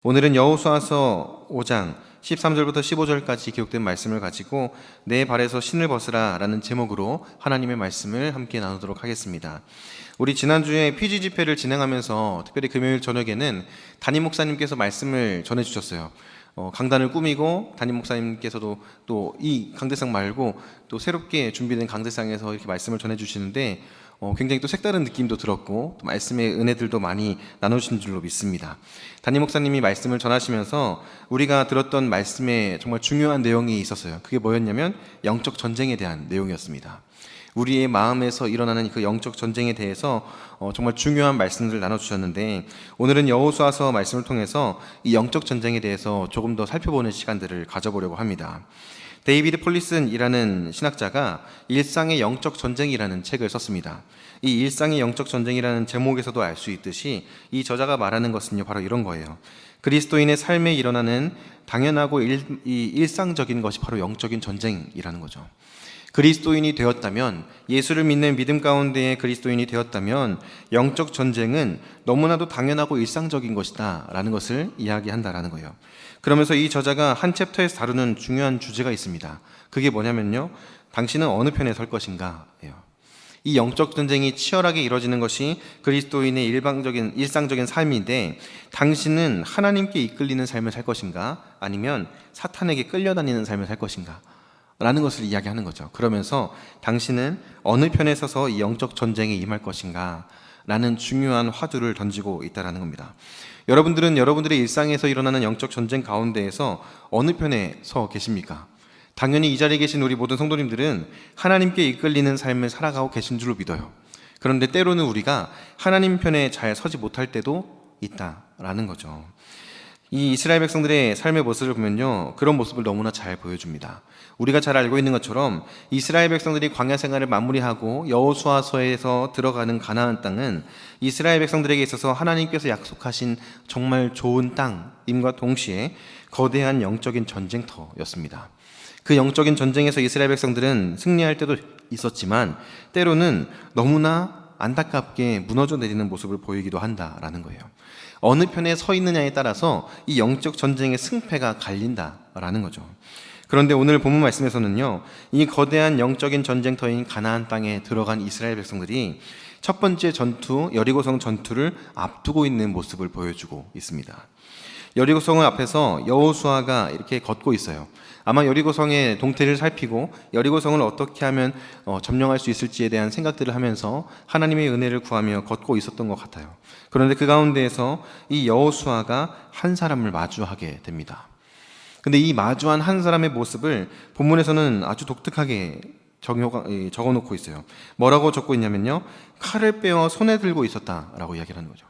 오늘은 여호수아서 5장 13절부터 15절까지 기록된 말씀을 가지고 내 발에서 신을 벗으라 라는 제목으로 하나님의 말씀을 함께 나누도록 하겠습니다. 우리 지난주에 PG 집회를 진행하면서 특별히 금요일 저녁에는 담임 목사님께서 말씀을 전해주셨어요. 강단을 꾸미고 담임 목사님께서도 또 이 강대상 말고 또 새롭게 준비된 강대상에서 이렇게 말씀을 전해주시는데 굉장히 또 색다른 느낌도 들었고 또 말씀의 은혜들도 많이 나누신 줄로 믿습니다. 담임 목사님이 말씀을 전하시면서 우리가 들었던 말씀에 정말 중요한 내용이 있었어요. 그게 뭐였냐면 영적 전쟁에 대한 내용이었습니다. 우리의 마음에서 일어나는 그 영적 전쟁에 대해서 정말 중요한 말씀들을 나눠주셨는데, 오늘은 여호수아서 말씀을 통해서 이 영적 전쟁에 대해서 조금 더 살펴보는 시간들을 가져보려고 합니다. 데이비드 폴리슨이라는 신학자가 일상의 영적 전쟁이라는 책을 썼습니다. 이 일상의 영적 전쟁이라는 제목에서도 알 수 있듯이 이 저자가 말하는 것은요, 바로 이런 거예요. 그리스도인의 삶에 일어나는 당연하고 일상적인 것이 바로 영적인 전쟁이라는 거죠. 그리스도인이 되었다면, 예수를 믿는 믿음 가운데에 그리스도인이 되었다면 영적 전쟁은 너무나도 당연하고 일상적인 것이다 라는 것을 이야기한다라는 거예요. 그러면서 이 저자가 한 챕터에서 다루는 중요한 주제가 있습니다. 그게 뭐냐면요, 당신은 어느 편에 설 것인가 예요. 이 영적 전쟁이 치열하게 이루어지는 것이 그리스도인의 일상적인 삶인데, 당신은 하나님께 이끌리는 삶을 살 것인가, 아니면 사탄에게 끌려다니는 삶을 살 것인가 라는 것을 이야기하는 거죠. 그러면서 당신은 어느 편에 서서 이 영적 전쟁에 임할 것인가 라는 중요한 화두를 던지고 있다는 겁니다. 여러분들은 여러분들의 일상에서 일어나는 영적 전쟁 가운데에서 어느 편에 서 계십니까? 당연히 이 자리에 계신 우리 모든 성도님들은 하나님께 이끌리는 삶을 살아가고 계신 줄로 믿어요. 그런데 때로는 우리가 하나님 편에 잘 서지 못할 때도 있다라는 거죠. 이 이스라엘 백성들의 삶의 모습을 보면요, 그런 모습을 너무나 잘 보여줍니다. 우리가 잘 알고 있는 것처럼 이스라엘 백성들이 광야 생활을 마무리하고 여호수아서에서 들어가는 가나안 땅은 이스라엘 백성들에게 있어서 하나님께서 약속하신 정말 좋은 땅임과 동시에 거대한 영적인 전쟁터였습니다. 그 영적인 전쟁에서 이스라엘 백성들은 승리할 때도 있었지만 때로는 너무나 안타깝게 무너져 내리는 모습을 보이기도 한다라는 거예요. 어느 편에 서 있느냐에 따라서 이 영적 전쟁의 승패가 갈린다라는 거죠. 그런데 오늘 본문 말씀에서는요, 이 거대한 영적인 전쟁터인 가나안 땅에 들어간 이스라엘 백성들이 첫 번째 전투, 여리고성 전투를 앞두고 있는 모습을 보여주고 있습니다. 여리고성을 앞에서 여호수아가 이렇게 걷고 있어요. 아마 여리고성의 동태를 살피고 여리고성을 어떻게 하면 점령할 수 있을지에 대한 생각들을 하면서 하나님의 은혜를 구하며 걷고 있었던 것 같아요. 그런데 그 가운데에서 이 여호수아가 한 사람을 마주하게 됩니다. 근데 이 마주한 한 사람의 모습을 본문에서는 아주 독특하게 적어놓고 있어요. 뭐라고 적고 있냐면요, 칼을 빼어 손에 들고 있었다라고 이야기를 하는 거죠.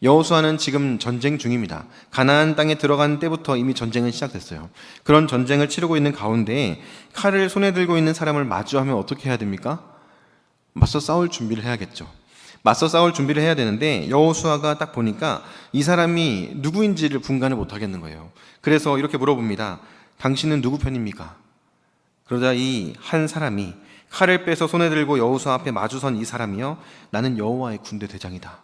여호수아는 지금 전쟁 중입니다. 가나안 땅에 들어간 때부터 이미 전쟁은 시작됐어요. 그런 전쟁을 치르고 있는 가운데 칼을 손에 들고 있는 사람을 마주하면 어떻게 해야 됩니까? 맞서 싸울 준비를 해야겠죠. 맞서 싸울 준비를 해야 되는데 여호수아가 딱 보니까 이 사람이 누구인지를 분간을 못 하겠는 거예요. 그래서 이렇게 물어봅니다. 당신은 누구 편입니까? 그러자 이 한 사람이 칼을 빼서 손에 들고 여호수아 앞에 마주선 이 사람이요, 나는 여호와의 군대 대장이다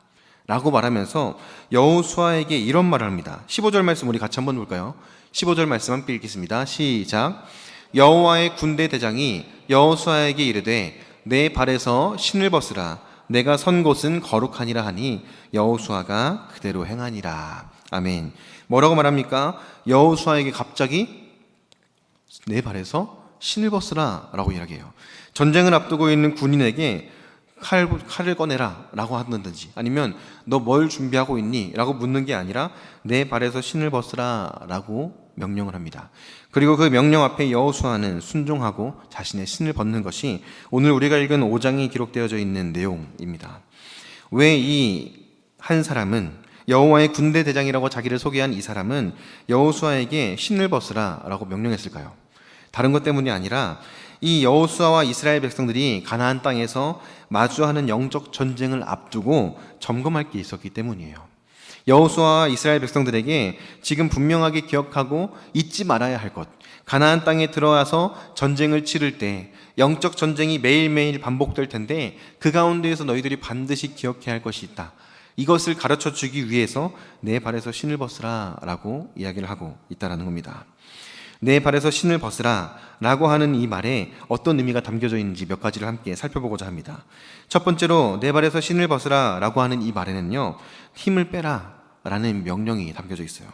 라고 말하면서 여호수아에게 이런 말을 합니다. 15절 말씀 우리 같이 한번 볼까요? 15절 말씀 함께 읽겠습니다. 시작. 여호와의 군대 대장이 여호수아에게 이르되 내 발에서 신을 벗으라. 내가 선 곳은 거룩하니라 하니 여호수아가 그대로 행하니라. 아멘. 뭐라고 말합니까? 여호수아에게 갑자기 내 발에서 신을 벗으라 라고 이야기해요. 전쟁을 앞두고 있는 군인에게 칼을 꺼내라 라고 한다든지, 아니면 너 뭘 준비하고 있니? 라고 묻는 게 아니라 내 발에서 신을 벗으라 라고 명령을 합니다. 그리고 그 명령 앞에 여호수아는 순종하고 자신의 신을 벗는 것이 오늘 우리가 읽은 5장이 기록되어져 있는 내용입니다. 왜 이 한 사람은, 여호와의 군대 대장이라고 자기를 소개한 이 사람은 여호수아에게 신을 벗으라 라고 명령했을까요? 다른 것 때문이 아니라 이 여호수아와 이스라엘 백성들이 가나안 땅에서 마주하는 영적 전쟁을 앞두고 점검할 게 있었기 때문이에요. 여호수아와 이스라엘 백성들에게 지금 분명하게 기억하고 잊지 말아야 할 것, 가나안 땅에 들어와서 전쟁을 치를 때 영적 전쟁이 매일매일 반복될 텐데 그 가운데에서 너희들이 반드시 기억해야 할 것이 있다. 이것을 가르쳐 주기 위해서 내 발에서 신을 벗으라 라고 이야기를 하고 있다는 겁니다. 내 발에서 신을 벗으라 라고 하는 이 말에 어떤 의미가 담겨져 있는지 몇 가지를 함께 살펴보고자 합니다. 첫 번째로 내 발에서 신을 벗으라 라고 하는 이 말에는요, 힘을 빼라 라는 명령이 담겨져 있어요.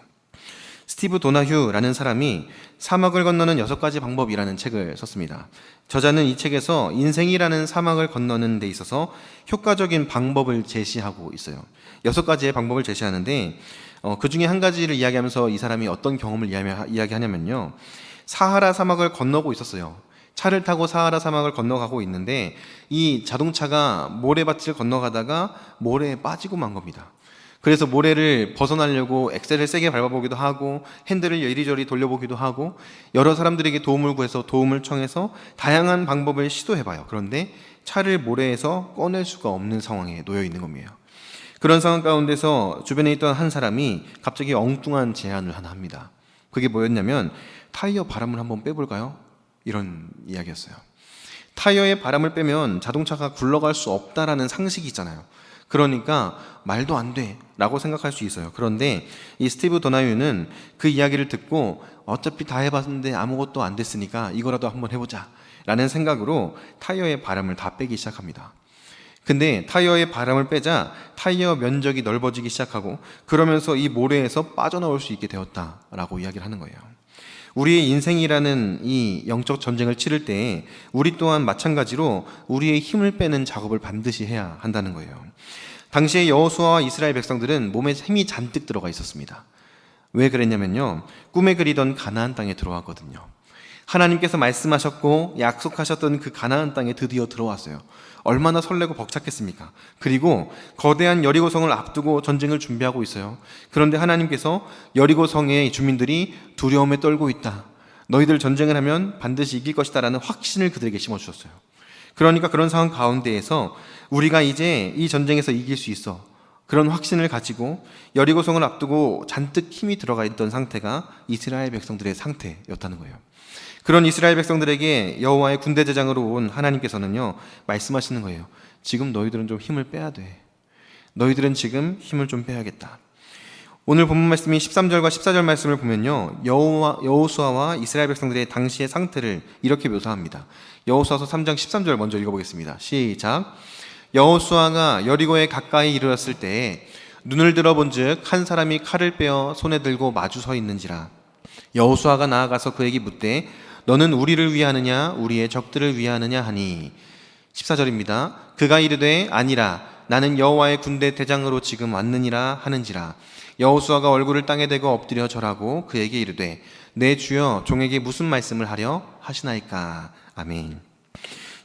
스티브 도나휴라는 사람이 사막을 건너는 6가지 방법이라는 책을 썼습니다. 저자는 이 책에서 인생이라는 사막을 건너는 데 있어서 효과적인 방법을 제시하고 있어요. 6가지의 방법을 제시하는데 그 중에 한 가지를 이야기하면서 이 사람이 어떤 경험을 이야기하냐면요, 사하라 사막을 건너고 있었어요. 차를 타고 사하라 사막을 건너가고 있는데 이 자동차가 모래밭을 건너가다가 모래에 빠지고 만 겁니다. 그래서 모래를 벗어나려고 엑셀을 세게 밟아보기도 하고 핸들을 이리저리 돌려보기도 하고 여러 사람들에게 도움을 구해서 도움을 청해서 다양한 방법을 시도해봐요. 그런데 차를 모래에서 꺼낼 수가 없는 상황에 놓여 있는 겁니다. 그런 상황 가운데서 주변에 있던 한 사람이 갑자기 엉뚱한 제안을 하나 합니다. 그게 뭐였냐면, 타이어 바람을 한번 빼볼까요? 이런 이야기였어요. 타이어의 바람을 빼면 자동차가 굴러갈 수 없다라는 상식이 있잖아요. 그러니까 말도 안 돼 라고 생각할 수 있어요. 그런데 이 스티브 도나휴는 그 이야기를 듣고 어차피 다 해봤는데 아무것도 안 됐으니까 이거라도 한번 해보자 라는 생각으로 타이어의 바람을 다 빼기 시작합니다. 근데 타이어의 바람을 빼자 타이어 면적이 넓어지기 시작하고 그러면서 이 모래에서 빠져나올 수 있게 되었다라고 이야기를 하는 거예요. 우리의 인생이라는 이 영적 전쟁을 치를 때 우리 또한 마찬가지로 우리의 힘을 빼는 작업을 반드시 해야 한다는 거예요. 당시에 여호수아와 이스라엘 백성들은 몸에 힘이 잔뜩 들어가 있었습니다. 왜 그랬냐면요, 꿈에 그리던 가나안 땅에 들어왔거든요. 하나님께서 말씀하셨고 약속하셨던 그 가나안 땅에 드디어 들어왔어요. 얼마나 설레고 벅찼겠습니까? 그리고 거대한 여리고성을 앞두고 전쟁을 준비하고 있어요. 그런데 하나님께서 여리고성의 주민들이 두려움에 떨고 있다, 너희들 전쟁을 하면 반드시 이길 것이다 라는 확신을 그들에게 심어주셨어요. 그러니까 그런 상황 가운데에서 우리가 이제 이 전쟁에서 이길 수 있어, 그런 확신을 가지고 여리고성을 앞두고 잔뜩 힘이 들어가 있던 상태가 이스라엘 백성들의 상태였다는 거예요. 그런 이스라엘 백성들에게 여호와의 군대 대장으로 온 하나님께서는요, 말씀하시는 거예요. 지금 너희들은 좀 힘을 빼야 돼. 너희들은 지금 힘을 좀 빼야겠다. 오늘 본문 말씀인 13절과 14절 말씀을 보면요, 여호수아와 이스라엘 백성들의 당시의 상태를 이렇게 묘사합니다. 여호수아서 3장 13절 먼저 읽어보겠습니다. 시작. 여호수아가 여리고에 가까이 이르렀을 때에 눈을 들어본즉 한 사람이 칼을 빼어 손에 들고 마주 서 있는지라. 여호수아가 나아가서 그에게 묻되 너는 우리를 위하느냐 우리의 적들을 위하느냐 하니. 14절입니다. 그가 이르되 아니라 나는 여호와의 군대 대장으로 지금 왔느니라 하는지라. 여호수아가 얼굴을 땅에 대고 엎드려 절하고 그에게 이르되 내 주여 종에게 무슨 말씀을 하려 하시나이까. 아멘.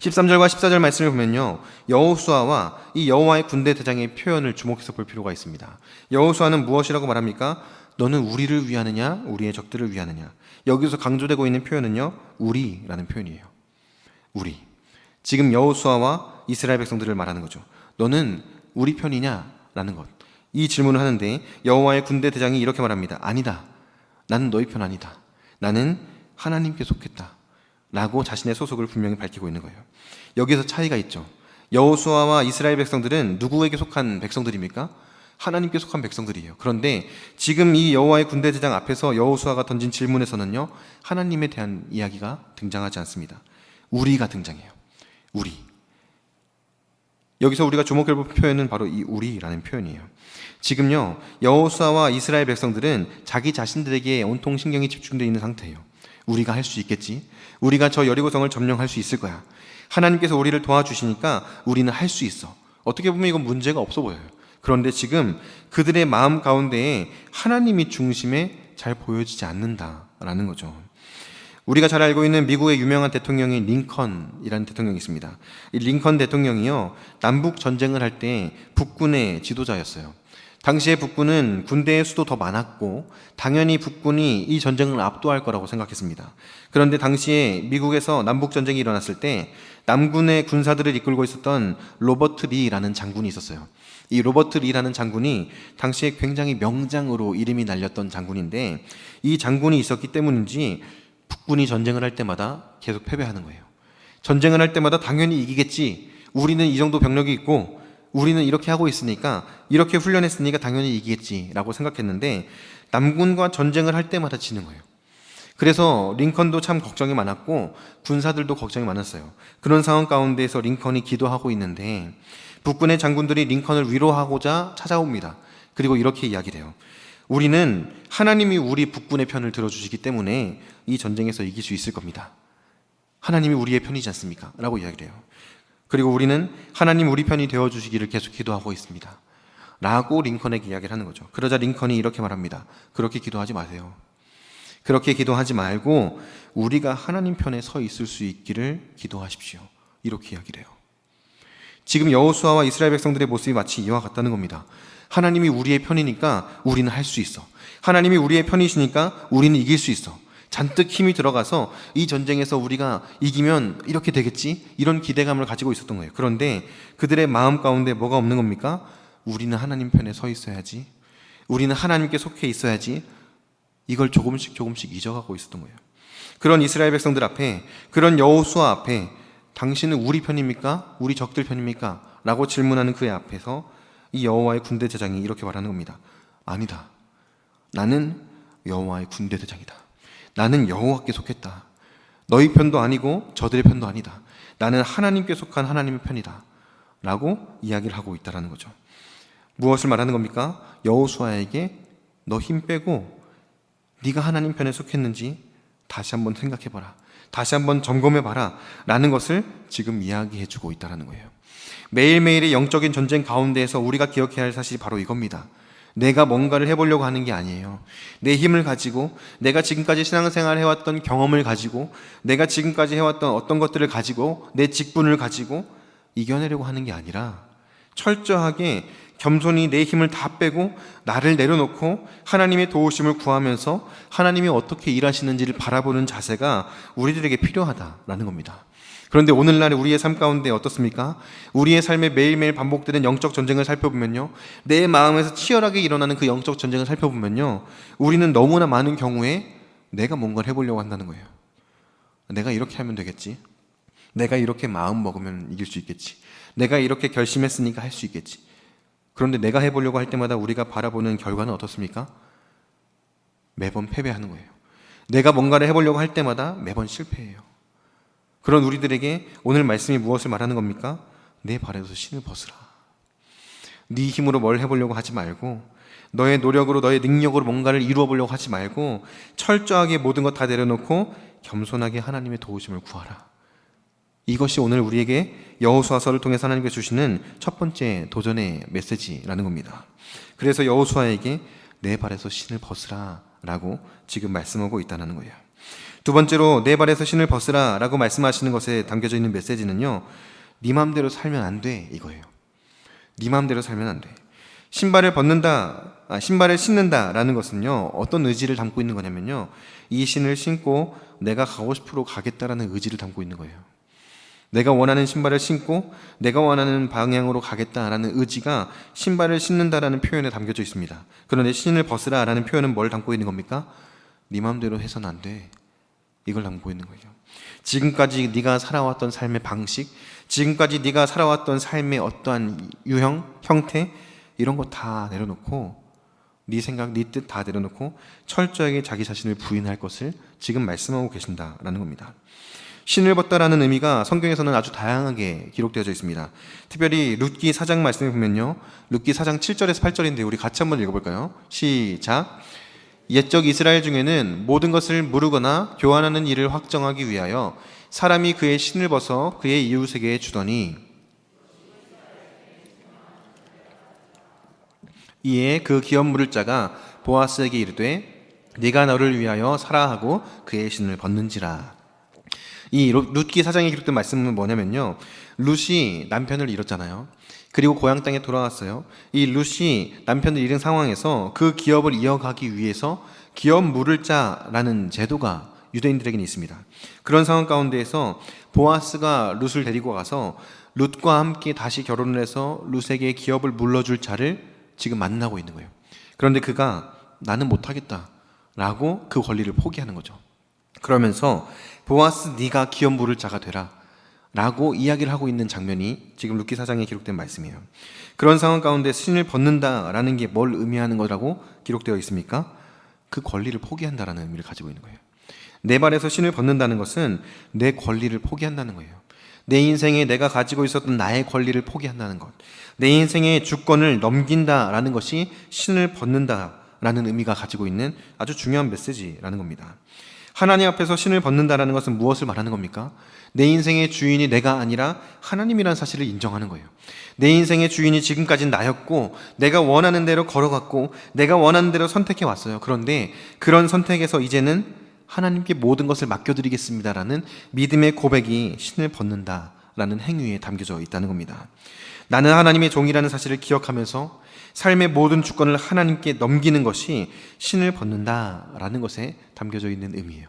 13절과 14절 말씀을 보면요, 여호수아와 이 여호와의 군대 대장의 표현을 주목해서 볼 필요가 있습니다. 여호수아는 무엇이라고 말합니까? 너는 우리를 위하느냐 우리의 적들을 위하느냐. 여기서 강조되고 있는 표현은요, 우리라는 표현이에요. 우리. 지금 여호수아와 이스라엘 백성들을 말하는 거죠. 너는 우리 편이냐 라는 것. 이 질문을 하는데 여호와의 군대 대장이 이렇게 말합니다. 아니다, 나는 너희 편 아니다, 나는 하나님께 속했다 라고 자신의 소속을 분명히 밝히고 있는 거예요. 여기서 차이가 있죠. 여호수아와 이스라엘 백성들은 누구에게 속한 백성들입니까? 하나님께 속한 백성들이에요. 그런데 지금 이 여호와의 군대 대장 앞에서 여호수아가 던진 질문에서는요, 하나님에 대한 이야기가 등장하지 않습니다. 우리가 등장해요. 우리. 여기서 우리가 주목해볼 표현은 바로 이 우리라는 표현이에요. 지금요, 여호수아와 이스라엘 백성들은 자기 자신들에게 온통 신경이 집중되어 있는 상태예요. 우리가 할 수 있겠지? 우리가 저 여리고성을 점령할 수 있을 거야. 하나님께서 우리를 도와주시니까 우리는 할 수 있어. 어떻게 보면 이건 문제가 없어 보여요. 그런데 지금 그들의 마음 가운데에 하나님이 중심에 잘 보여지지 않는다라는 거죠. 우리가 잘 알고 있는 미국의 유명한 대통령인 링컨이라는 대통령이 있습니다. 이 링컨 대통령이요, 남북 전쟁을 할 때 북군의 지도자였어요. 당시에 북군은 군대의 수도 더 많았고 당연히 북군이 이 전쟁을 압도할 거라고 생각했습니다. 그런데 당시에 미국에서 남북 전쟁이 일어났을 때 남군의 군사들을 이끌고 있었던 로버트 리라는 장군이 있었어요. 이 로버트 리라는 장군이 당시에 굉장히 명장으로 이름이 날렸던 장군인데, 이 장군이 있었기 때문인지 북군이 전쟁을 할 때마다 계속 패배하는 거예요. 전쟁을 할 때마다 당연히 이기겠지, 우리는 이 정도 병력이 있고 우리는 이렇게 하고 있으니까, 이렇게 훈련했으니까 당연히 이기겠지라고 생각했는데 남군과 전쟁을 할 때마다 지는 거예요. 그래서 링컨도 참 걱정이 많았고 군사들도 걱정이 많았어요. 그런 상황 가운데에서 링컨이 기도하고 있는데 북군의 장군들이 링컨을 위로하고자 찾아옵니다. 그리고 이렇게 이야기를 해요. 우리는 하나님이 우리 북군의 편을 들어주시기 때문에 이 전쟁에서 이길 수 있을 겁니다. 하나님이 우리의 편이지 않습니까? 라고 이야기를 해요. 그리고 우리는 하나님 우리 편이 되어주시기를 계속 기도하고 있습니다. 라고 링컨에게 이야기를 하는 거죠. 그러자 링컨이 이렇게 말합니다. 그렇게 기도하지 마세요. 그렇게 기도하지 말고 우리가 하나님 편에 서 있을 수 있기를 기도하십시오. 이렇게 이야기를 해요. 지금 여호수아와 이스라엘 백성들의 모습이 마치 이와 같다는 겁니다. 하나님이 우리의 편이니까 우리는 할 수 있어. 하나님이 우리의 편이시니까 우리는 이길 수 있어. 잔뜩 힘이 들어가서 이 전쟁에서 우리가 이기면 이렇게 되겠지? 이런 기대감을 가지고 있었던 거예요. 그런데 그들의 마음 가운데 뭐가 없는 겁니까? 우리는 하나님 편에 서 있어야지. 우리는 하나님께 속해 있어야지. 이걸 조금씩 잊어가고 있었던 거예요. 그런 이스라엘 백성들 앞에, 그런 여호수아 앞에 당신은 우리 편입니까? 우리 적들 편입니까? 라고 질문하는 그의 앞에서 이 여호와의 군대 대장이 이렇게 말하는 겁니다. 아니다. 나는 여호와의 군대 대장이다. 나는 여호와께 속했다. 너희 편도 아니고 저들의 편도 아니다. 나는 하나님께 속한 하나님의 편이다. 라고 이야기를 하고 있다는 거죠. 무엇을 말하는 겁니까? 여호수아에게 너 힘 빼고 네가 하나님 편에 속했는지 다시 한번 생각해봐라. 다시 한번 점검해봐라. 라는 것을 지금 이야기해주고 있다는 거예요. 매일매일의 영적인 전쟁 가운데에서 우리가 기억해야 할 사실이 바로 이겁니다. 내가 뭔가를 해보려고 하는 게 아니에요. 내 힘을 가지고, 내가 지금까지 신앙생활 해왔던 경험을 가지고, 내가 지금까지 해왔던 어떤 것들을 가지고, 내 직분을 가지고 이겨내려고 하는 게 아니라 철저하게 겸손히 내 힘을 다 빼고 나를 내려놓고 하나님의 도우심을 구하면서 하나님이 어떻게 일하시는지를 바라보는 자세가 우리들에게 필요하다라는 겁니다. 그런데 오늘날 우리의 삶 가운데 어떻습니까? 우리의 삶에 매일매일 반복되는 영적 전쟁을 살펴보면요, 내 마음에서 치열하게 일어나는 그 영적 전쟁을 살펴보면요, 우리는 너무나 많은 경우에 내가 뭔가를 해보려고 한다는 거예요. 내가 이렇게 하면 되겠지. 내가 이렇게 마음 먹으면 이길 수 있겠지. 내가 이렇게 결심했으니까 할 수 있겠지. 그런데 내가 해보려고 할 때마다 우리가 바라보는 결과는 어떻습니까? 매번 패배하는 거예요. 내가 뭔가를 해보려고 할 때마다 매번 실패해요. 그런 우리들에게 오늘 말씀이 무엇을 말하는 겁니까? 내 발에서 신을 벗으라. 네 힘으로 뭘 해보려고 하지 말고, 너의 노력으로, 너의 능력으로 뭔가를 이루어 보려고 하지 말고, 철저하게 모든 것 다 내려놓고 겸손하게 하나님의 도우심을 구하라. 이것이 오늘 우리에게 여호수아서를 통해서 하나님께서 주시는 첫 번째 도전의 메시지라는 겁니다. 그래서 여호수아에게 내 발에서 신을 벗으라 라고 지금 말씀하고 있다는 거예요. 두 번째로 내 발에서 신을 벗으라 라고 말씀하시는 것에 담겨져 있는 메시지는요, 네 맘대로 살면 안 돼, 이거예요. 네 맘대로 살면 안 돼. 신발을 신는다 라는 것은요, 어떤 의지를 담고 있는 거냐면요, 이 신을 신고 내가 가고 싶으로 가겠다라는 의지를 담고 있는 거예요. 내가 원하는 신발을 신고 내가 원하는 방향으로 가겠다라는 의지가 신발을 신는다라는 표현에 담겨져 있습니다. 그런데 신을 벗으라라는 표현은 뭘 담고 있는 겁니까? 네 마음대로 해서는 안 돼. 이걸 담고 있는 거예요. 지금까지 네가 살아왔던 삶의 방식, 지금까지 네가 살아왔던 삶의 어떠한 유형, 형태, 이런 거 다 내려놓고, 네 생각, 네 뜻 다 내려놓고 철저하게 자기 자신을 부인할 것을 지금 말씀하고 계신다라는 겁니다. 신을 벗다라는 의미가 성경에서는 아주 다양하게 기록되어져 있습니다. 특별히 룻기 4장 말씀에 보면요, 룻기 4장 7절에서 8절인데 우리 같이 한번 읽어볼까요? 시작. 옛적 이스라엘 중에는 모든 것을 무르거나 교환하는 일을 확정하기 위하여 사람이 그의 신을 벗어 그의 이웃에게 주더니 이에 그 기업 물을 자가 보아스에게 이르되 네가 너를 위하여 사라 하고 그의 신을 벗는지라. 이 룻기 4장에 기록된 말씀은 뭐냐면요, 룻이 남편을 잃었잖아요. 그리고 고향 땅에 돌아왔어요. 이 룻이 남편을 잃은 상황에서 그 기업을 이어가기 위해서 기업 물을 자라는 제도가 유대인들에게는 있습니다. 그런 상황 가운데에서 보아스가 룻을 데리고 가서 룻과 함께 다시 결혼을 해서 룻에게 기업을 물러줄 자를 지금 만나고 있는 거예요. 그런데 그가 나는 못하겠다라고 그 권리를 포기하는 거죠. 그러면서 보아스 네가 기업 물을 자가 되라 라고 이야기를 하고 있는 장면이 지금 루키 4장에 기록된 말씀이에요. 그런 상황 가운데 신을 벗는다라는 게 뭘 의미하는 거라고 기록되어 있습니까? 그 권리를 포기한다라는 의미를 가지고 있는 거예요. 내 발에서 신을 벗는다는 것은 내 권리를 포기한다는 거예요. 내 인생에 내가 가지고 있었던 나의 권리를 포기한다는 것, 내 인생의 주권을 넘긴다라는 것이 신을 벗는다라는 의미가 가지고 있는 아주 중요한 메시지라는 겁니다. 하나님 앞에서 신을 벗는다라는 것은 무엇을 말하는 겁니까? 내 인생의 주인이 내가 아니라 하나님이라는 사실을 인정하는 거예요. 내 인생의 주인이 지금까지는 나였고, 내가 원하는 대로 걸어갔고, 내가 원하는 대로 선택해 왔어요. 그런데 그런 선택에서 이제는 하나님께 모든 것을 맡겨드리겠습니다라는 믿음의 고백이 신을 벗는다라는 행위에 담겨져 있다는 겁니다. 나는 하나님의 종이라는 사실을 기억하면서 삶의 모든 주권을 하나님께 넘기는 것이 신을 벗는다라는 것에 담겨져 있는 의미예요.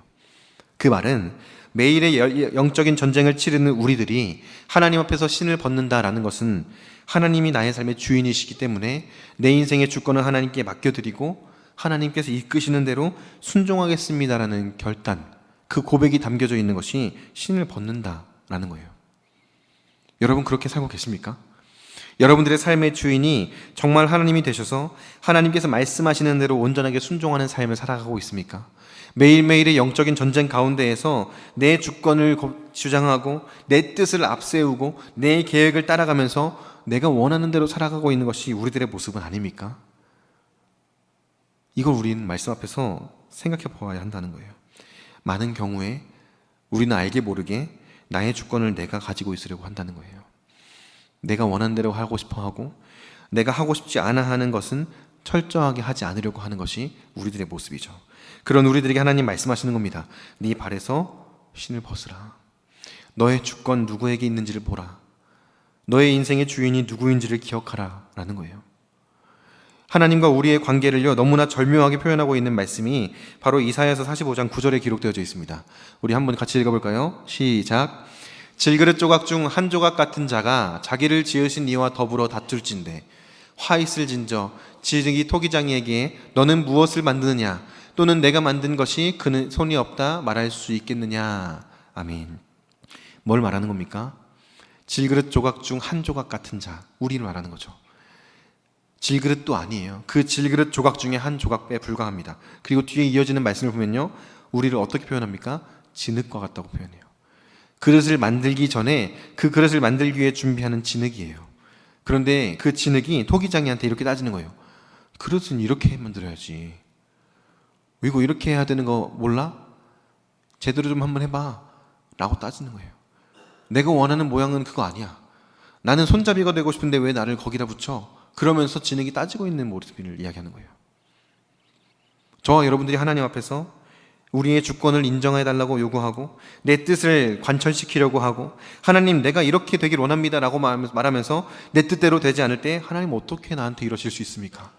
그 말은 매일의 영적인 전쟁을 치르는 우리들이 하나님 앞에서 신을 벗는다라는 것은 하나님이 나의 삶의 주인이시기 때문에 내 인생의 주권을 하나님께 맡겨드리고 하나님께서 이끄시는 대로 순종하겠습니다라는 결단, 그 고백이 담겨져 있는 것이 신을 벗는다라는 거예요. 여러분 그렇게 살고 계십니까? 여러분들의 삶의 주인이 정말 하나님이 되셔서 하나님께서 말씀하시는 대로 온전하게 순종하는 삶을 살아가고 있습니까? 매일매일의 영적인 전쟁 가운데에서 내 주권을 주장하고 내 뜻을 앞세우고 내 계획을 따라가면서 내가 원하는 대로 살아가고 있는 것이 우리들의 모습은 아닙니까? 이걸 우리는 말씀 앞에서 생각해 보아야 한다는 거예요. 많은 경우에 우리는 알게 모르게 나의 주권을 내가 가지고 있으려고 한다는 거예요. 내가 원하는 대로 하고 싶어 하고 내가 하고 싶지 않아 하는 것은 철저하게 하지 않으려고 하는 것이 우리들의 모습이죠. 그런 우리들에게 하나님 말씀하시는 겁니다. 네 발에서 신을 벗으라. 너의 주권 누구에게 있는지를 보라. 너의 인생의 주인이 누구인지를 기억하라 라는 거예요. 하나님과 우리의 관계를요 너무나 절묘하게 표현하고 있는 말씀이 바로 이사야서 45장 9절에 기록되어져 있습니다. 우리 한번 같이 읽어볼까요? 시작. 질그릇 조각 중 한 조각 같은 자가 자기를 지으신 이와 더불어 다툴진대 화 있을진저 지르기 토기장이에게 너는 무엇을 만드느냐 또는 내가 만든 것이 그는 손이 없다 말할 수 있겠느냐. 아멘. 뭘 말하는 겁니까? 질그릇 조각 중 한 조각 같은 자, 우리를 말하는 거죠. 질그릇도 아니에요. 그 질그릇 조각 중에 한 조각에 불과합니다. 그리고 뒤에 이어지는 말씀을 보면요, 우리를 어떻게 표현합니까? 진흙과 같다고 표현해요. 그릇을 만들기 전에 그 그릇을 만들기 위해 준비하는 진흙이에요. 그런데 그 진흙이 토기장이한테 이렇게 따지는 거예요. 그릇은 이렇게 만들어야지. 이거 이렇게 해야 되는 거 몰라? 제대로 좀 한번 해봐 라고 따지는 거예요. 내가 원하는 모양은 그거 아니야. 나는 손잡이가 되고 싶은데 왜 나를 거기다 붙여? 그러면서 진흙이 따지고 있는 모습을 이야기하는 거예요. 저와 여러분들이 하나님 앞에서 우리의 주권을 인정해달라고 요구하고 내 뜻을 관철시키려고 하고 하나님 내가 이렇게 되길 원합니다 라고 말하면서 내 뜻대로 되지 않을 때 하나님 어떻게 나한테 이러실 수 있습니까?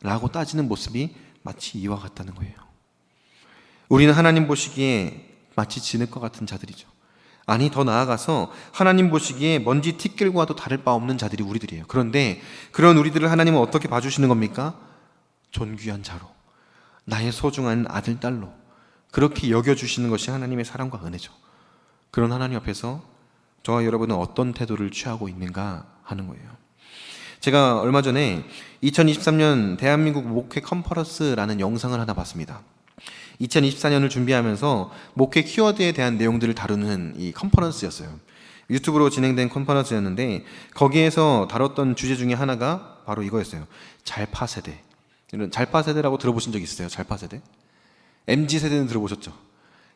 라고 따지는 모습이 마치 이와 같다는 거예요. 우리는 하나님 보시기에 마치 진흙과 같은 자들이죠. 아니 더 나아가서 하나님 보시기에 먼지 티끌과도 다를 바 없는 자들이 우리들이에요. 그런데 그런 우리들을 하나님은 어떻게 봐주시는 겁니까? 존귀한 자로, 나의 소중한 아들, 딸로 그렇게 여겨주시는 것이 하나님의 사랑과 은혜죠. 그런 하나님 앞에서 저와 여러분은 어떤 태도를 취하고 있는가 하는 거예요. 제가 얼마 전에 2023년 대한민국 목회 컨퍼런스라는 영상을 하나 봤습니다. 2024년을 준비하면서 목회 키워드에 대한 내용들을 다루는 이 컨퍼런스였어요. 유튜브로 진행된 컨퍼런스였는데 거기에서 다뤘던 주제 중에 하나가 바로 이거였어요. 잘파 세대. 이런 잘파 세대라고 들어보신 적 있으세요? 잘파 세대? MZ세대는 들어보셨죠?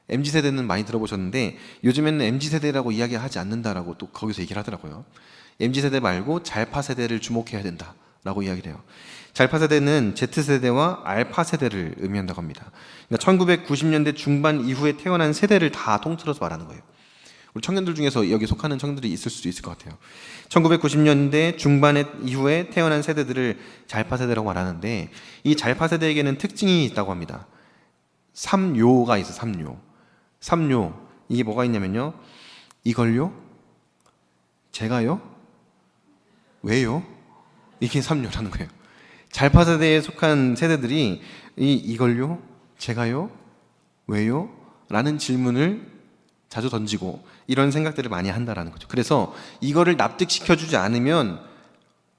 MZ세대는 많이 들어보셨는데 요즘에는 MZ세대라고 이야기하지 않는다라고 또 거기서 얘기를 하더라고요. MZ세대 말고 잘파 세대를 주목해야 된다라고 이야기를 해요. 잘파 세대는 Z세대와 알파 세대를 의미한다고 합니다. 그러니까 1990년대 중반 이후에 태어난 세대를 다 통틀어서 말하는 거예요. 우리 청년들 중에서 여기 속하는 청년들이 있을 수도 있을 것 같아요. 1990년대 중반에 이후에 태어난 세대들을 잘파 세대라고 말하는데 이 잘파 세대에게는 특징이 있다고 합니다. 3요가 있어요. 3요. 3요. 이게 뭐가 있냐면요. 이걸요? 제가요? 왜요? 이게 3요라는 거예요. 잘파 세대에 속한 세대들이 이걸요? 제가요? 왜요? 라는 질문을 자주 던지고 이런 생각들을 많이 한다라는 거죠. 그래서 이거를 납득시켜주지 않으면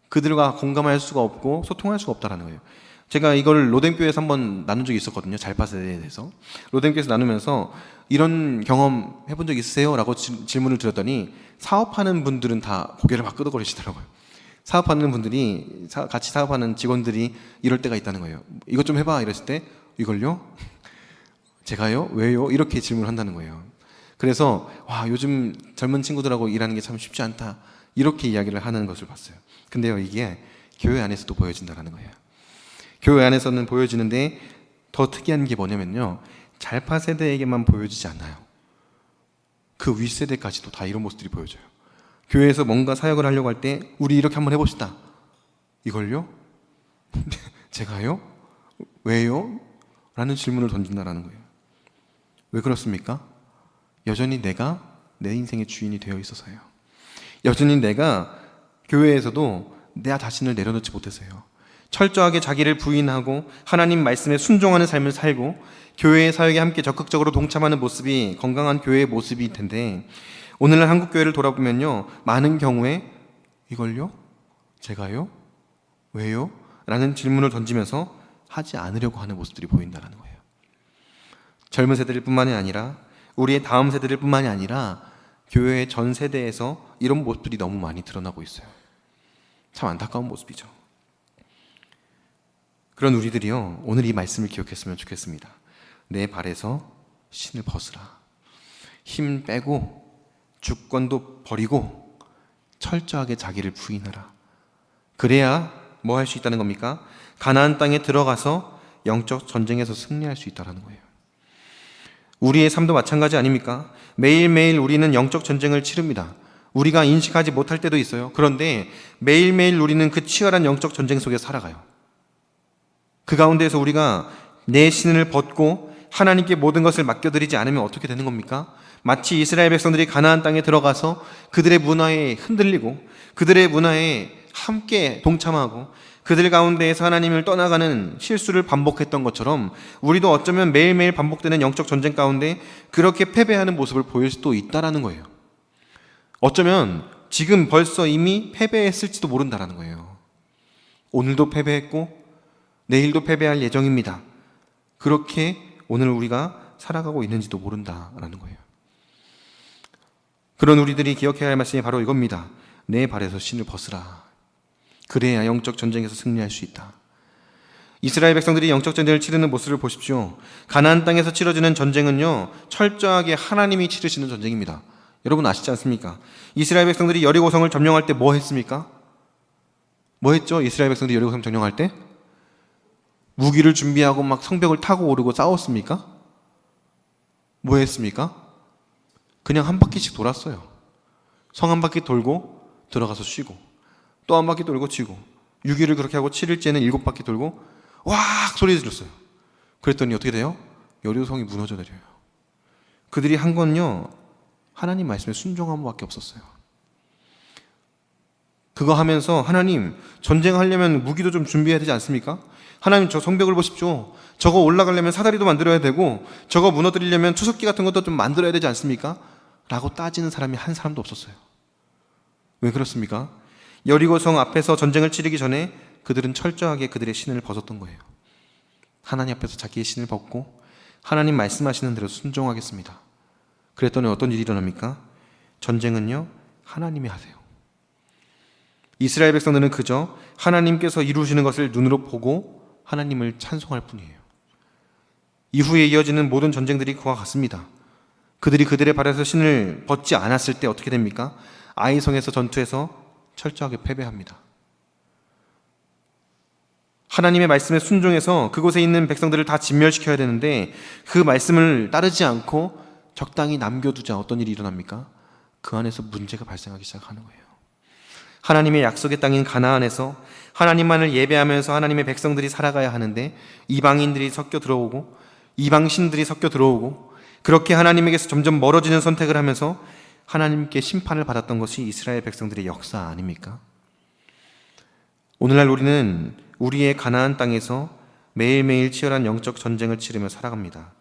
그들과 공감할 수가 없고 소통할 수가 없다라는 거예요. 제가 이걸 로덴교회에서 한번 나눈 적이 있었거든요. 잘파 세대에 대해서. 로덴교회에서 나누면서 이런 경험 해본 적 있으세요? 라고 질문을 드렸더니 사업하는 분들은 다 고개를 막 끄덕거리시더라고요. 사업하는 분들이, 같이 사업하는 직원들이 이럴 때가 있다는 거예요. 이것 좀 해봐 이랬을 때 이걸요? 제가요? 왜요? 이렇게 질문을 한다는 거예요. 그래서 와, 요즘 젊은 친구들하고 일하는 게 참 쉽지 않다, 이렇게 이야기를 하는 것을 봤어요. 근데요, 이게 교회 안에서도 보여진다는 거예요. 교회 안에서는 보여지는데 더 특이한 게 뭐냐면요, 잘파 세대에게만 보여지지 않아요. 그 윗세대까지도 다 이런 모습들이 보여져요. 교회에서 뭔가 사역을 하려고 할 때 우리 이렇게 한번 해봅시다. 이걸요? 제가요? 왜요? 라는 질문을 던진다는 거예요. 왜 그렇습니까? 여전히 내가 내 인생의 주인이 되어 있어서요. 여전히 내가 교회에서도 내 자신을 내려놓지 못해서요. 철저하게 자기를 부인하고 하나님 말씀에 순종하는 삶을 살고 교회의 사역에 함께 적극적으로 동참하는 모습이 건강한 교회의 모습일 텐데, 오늘날 한국 교회를 돌아보면요, 많은 경우에 이걸요? 제가요? 왜요? 라는 질문을 던지면서 하지 않으려고 하는 모습들이 보인다는 거예요. 젊은 세대들 뿐만이 아니라 우리의 다음 세대들 뿐만이 아니라 교회의 전 세대에서 이런 모습들이 너무 많이 드러나고 있어요. 참 안타까운 모습이죠. 그런 우리들이요, 오늘 이 말씀을 기억했으면 좋겠습니다. 내 발에서 신을 벗으라. 힘 빼고 주권도 버리고 철저하게 자기를 부인하라. 그래야 뭐 할 수 있다는 겁니까? 가나안 땅에 들어가서 영적 전쟁에서 승리할 수 있다는 거예요. 우리의 삶도 마찬가지 아닙니까? 매일매일 우리는 영적 전쟁을 치릅니다. 우리가 인식하지 못할 때도 있어요. 그런데 매일매일 우리는 그 치열한 영적 전쟁 속에 살아가요. 그 가운데에서 우리가 내 신을 벗고 하나님께 모든 것을 맡겨드리지 않으면 어떻게 되는 겁니까? 마치 이스라엘 백성들이 가나안 땅에 들어가서 그들의 문화에 흔들리고 그들의 문화에 함께 동참하고 그들 가운데에서 하나님을 떠나가는 실수를 반복했던 것처럼 우리도 어쩌면 매일매일 반복되는 영적 전쟁 가운데 그렇게 패배하는 모습을 보일 수도 있다라는 거예요. 어쩌면 지금 벌써 이미 패배했을지도 모른다라는 거예요. 오늘도 패배했고 내일도 패배할 예정입니다. 그렇게 오늘 우리가 살아가고 있는지도 모른다라는 거예요. 그런 우리들이 기억해야 할 말씀이 바로 이겁니다. 내 발에서 신을 벗으라. 그래야 영적 전쟁에서 승리할 수 있다. 이스라엘 백성들이 영적 전쟁을 치르는 모습을 보십시오. 가나안 땅에서 치러지는 전쟁은요, 철저하게 하나님이 치르시는 전쟁입니다. 여러분 아시지 않습니까? 이스라엘 백성들이 여리고성을 점령할 때 뭐 했습니까? 뭐 했죠? 이스라엘 백성들이 여리고성 점령할 때? 무기를 준비하고 막 성벽을 타고 오르고 싸웠습니까? 뭐 했습니까? 그냥 한 바퀴씩 돌았어요. 성 한 바퀴 돌고 들어가서 쉬고 또 한 바퀴 돌고 치고 6일을 그렇게 하고 7일째는 7바퀴 돌고 와악 소리 질렀어요. 그랬더니 어떻게 돼요? 여리고성이 무너져 내려요. 그들이 한 건요, 하나님 말씀에 순종한 것밖에 없었어요. 그거 하면서 하나님, 전쟁하려면 무기도 좀 준비해야 되지 않습니까? 하나님, 저 성벽을 보십시오. 저거 올라가려면 사다리도 만들어야 되고 저거 무너뜨리려면 투석기 같은 것도 좀 만들어야 되지 않습니까? 라고 따지는 사람이 한 사람도 없었어요. 왜 그렇습니까? 여리고성 앞에서 전쟁을 치르기 전에 그들은 철저하게 그들의 신을 벗었던 거예요. 하나님 앞에서 자기의 신을 벗고 하나님 말씀하시는 대로 순종하겠습니다. 그랬더니 어떤 일이 일어납니까? 전쟁은요, 하나님이 하세요. 이스라엘 백성들은 그저 하나님께서 이루시는 것을 눈으로 보고 하나님을 찬송할 뿐이에요. 이후에 이어지는 모든 전쟁들이 그와 같습니다. 그들이 그들의 발에서 신을 벗지 않았을 때 어떻게 됩니까? 아이성에서 전투에서 철저하게 패배합니다. 하나님의 말씀에 순종해서 그곳에 있는 백성들을 다 진멸시켜야 되는데 그 말씀을 따르지 않고 적당히 남겨두자 어떤 일이 일어납니까? 그 안에서 문제가 발생하기 시작하는 거예요. 하나님의 약속의 땅인 가나안에서 하나님만을 예배하면서 하나님의 백성들이 살아가야 하는데 이방인들이 섞여 들어오고 이방신들이 섞여 들어오고 그렇게 하나님에게서 점점 멀어지는 선택을 하면서 하나님께 심판을 받았던 것이 이스라엘 백성들의 역사 아닙니까? 오늘날 우리는 우리의 가나안 땅에서 매일매일 치열한 영적 전쟁을 치르며 살아갑니다.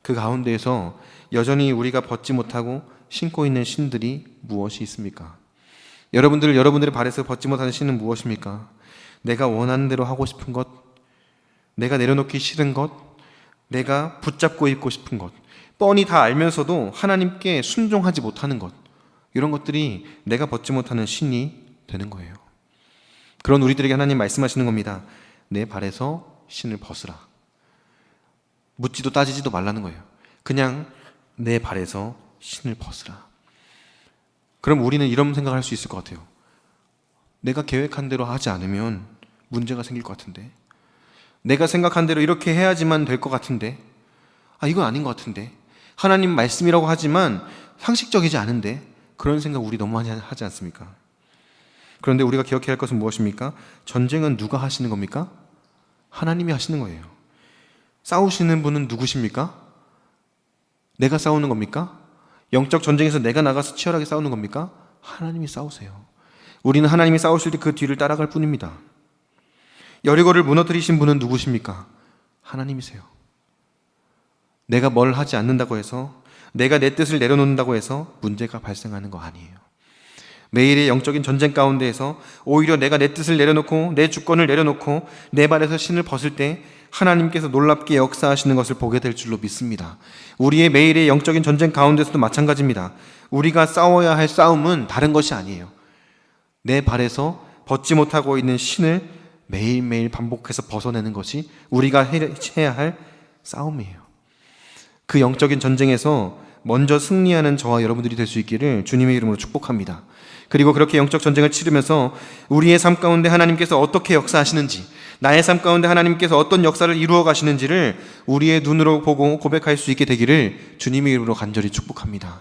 그 가운데에서 여전히 우리가 벗지 못하고 신고 있는 신들이 무엇이 있습니까? 여러분들의 발에서 벗지 못하는 신은 무엇입니까? 내가 원하는 대로 하고 싶은 것, 내가 내려놓기 싫은 것, 내가 붙잡고 있고 싶은 것, 뻔히 다 알면서도 하나님께 순종하지 못하는 것, 이런 것들이 내가 벗지 못하는 신이 되는 거예요. 그런 우리들에게 하나님 말씀하시는 겁니다. 내 발에서 신을 벗으라. 묻지도 따지지도 말라는 거예요. 그냥 내 발에서 신을 벗으라. 그럼 우리는 이런 생각을 할 수 있을 것 같아요. 내가 계획한 대로 하지 않으면 문제가 생길 것 같은데, 내가 생각한 대로 이렇게 해야지만 될 것 같은데, 이건 아닌 것 같은데, 하나님 말씀이라고 하지만 상식적이지 않은데, 그런 생각 우리 너무 많이 하지 않습니까? 그런데 우리가 기억해야 할 것은 무엇입니까? 전쟁은 누가 하시는 겁니까? 하나님이 하시는 거예요. 싸우시는 분은 누구십니까? 내가 싸우는 겁니까? 영적 전쟁에서 내가 나가서 치열하게 싸우는 겁니까? 하나님이 싸우세요. 우리는 하나님이 싸우실 때 그 뒤를 따라갈 뿐입니다. 여리고를 무너뜨리신 분은 누구십니까? 하나님이세요. 내가 뭘 하지 않는다고 해서, 내가 내 뜻을 내려놓는다고 해서 문제가 발생하는 거 아니에요. 매일의 영적인 전쟁 가운데에서 오히려 내가 내 뜻을 내려놓고 내 주권을 내려놓고 내 발에서 신을 벗을 때 하나님께서 놀랍게 역사하시는 것을 보게 될 줄로 믿습니다. 우리의 매일의 영적인 전쟁 가운데서도 마찬가지입니다. 우리가 싸워야 할 싸움은 다른 것이 아니에요. 내 발에서 벗지 못하고 있는 신을 매일매일 반복해서 벗어내는 것이 우리가 해야 할 싸움이에요. 그 영적인 전쟁에서 먼저 승리하는 저와 여러분들이 될 수 있기를 주님의 이름으로 축복합니다. 그리고 그렇게 영적 전쟁을 치르면서 우리의 삶 가운데 하나님께서 어떻게 역사하시는지, 나의 삶 가운데 하나님께서 어떤 역사를 이루어 가시는지를 우리의 눈으로 보고 고백할 수 있게 되기를 주님의 이름으로 간절히 축복합니다.